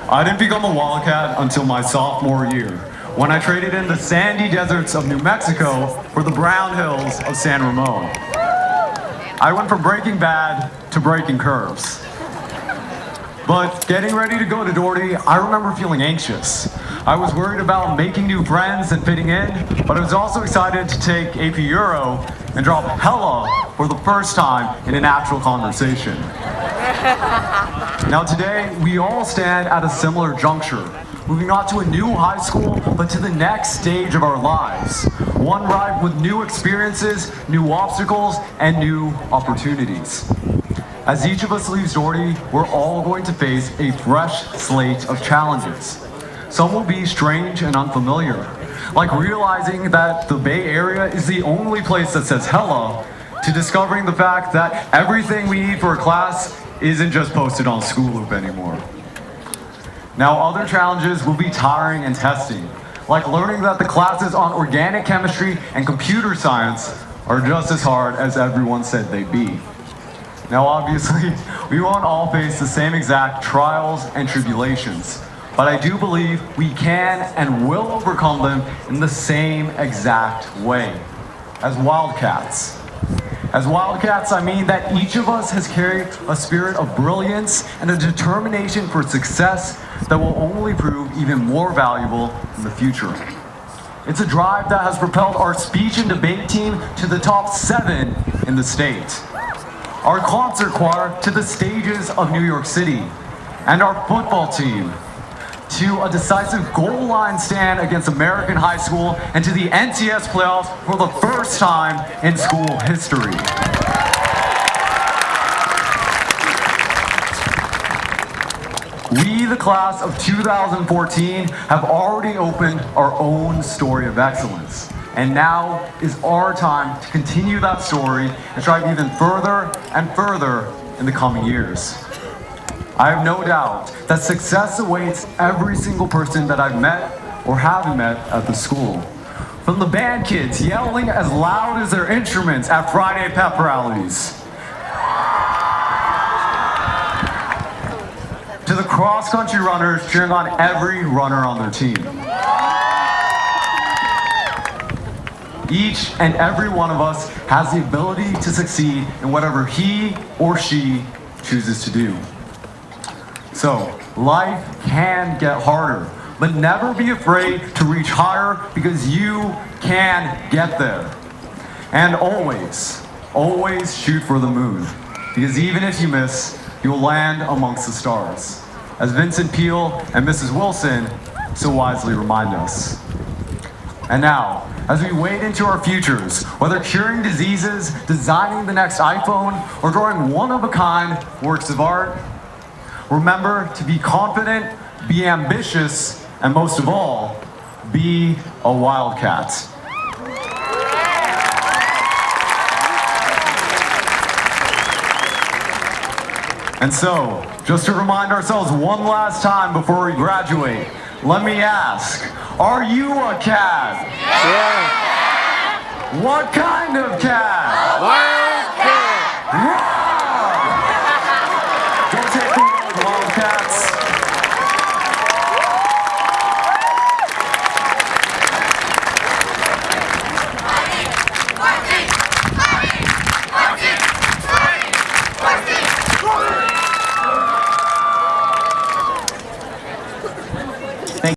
I didn't become a Wildcat until my sophomore year, when I traded in the sandy deserts of New Mexico for the brown hills of San Ramon. I went from breaking bad to breaking curves. But getting ready to go to Doherty, I remember feeling anxious. I was worried about making new friends and fitting in, but I was also excited to take AP Euro and drop hella for the first time in an actual conversation. Now today, we all stand at a similar juncture, moving not to a new high school, but to the next stage of our lives. One ripe with new experiences, new obstacles, and new opportunities. As each of us leaves Doherty, we're all going to face a fresh slate of challenges. Some will be strange and unfamiliar, like realizing that the Bay Area is the only place that says hella, to discovering the fact that everything we need for a class isn't just posted on School Loop anymore. Now, other challenges will be tiring and testing, like learning that the classes on organic chemistry and computer science are just as hard as everyone said they'd be. Now, obviously, we won't all face the same exact trials and tribulations, but I do believe we can and will overcome them in the same exact way, as Wildcats. As Wildcats, I mean that each of us has carried a spirit of brilliance and a determination for success that will only prove even more valuable in the future. It's a drive that has propelled our speech and debate team to the top 7 in the state, our concert choir to the stages of New York City, and our football team to a decisive goal line stand against American high school and to the NCS playoffs for the first time in school history. We, the class of 2014, have already opened our own story of excellence. And now is our time to continue that story and strive even further and further in the coming years. I have no doubt that success awaits every single person that I've met or haven't met at the school. From the band kids yelling as loud as their instruments at Friday pep rallies, to the cross-country runners cheering on every runner on their team. Each and every one of us has the ability to succeed in whatever he or she chooses to do. So, life can get harder, but never be afraid to reach higher because you can get there. And always, always shoot for the moon, because even if you miss, you'll land amongst the stars, as Vincent Peale and Mrs. Wilson so wisely remind us. And now, as we wade into our futures, whether curing diseases, designing the next iPhone, or drawing one-of-a-kind works of art, remember to be confident, be ambitious, and most of all, be a Wildcat. And so, just to remind ourselves one last time before we graduate, let me ask, are you a cat? Yeah. What kind of cat? Wow.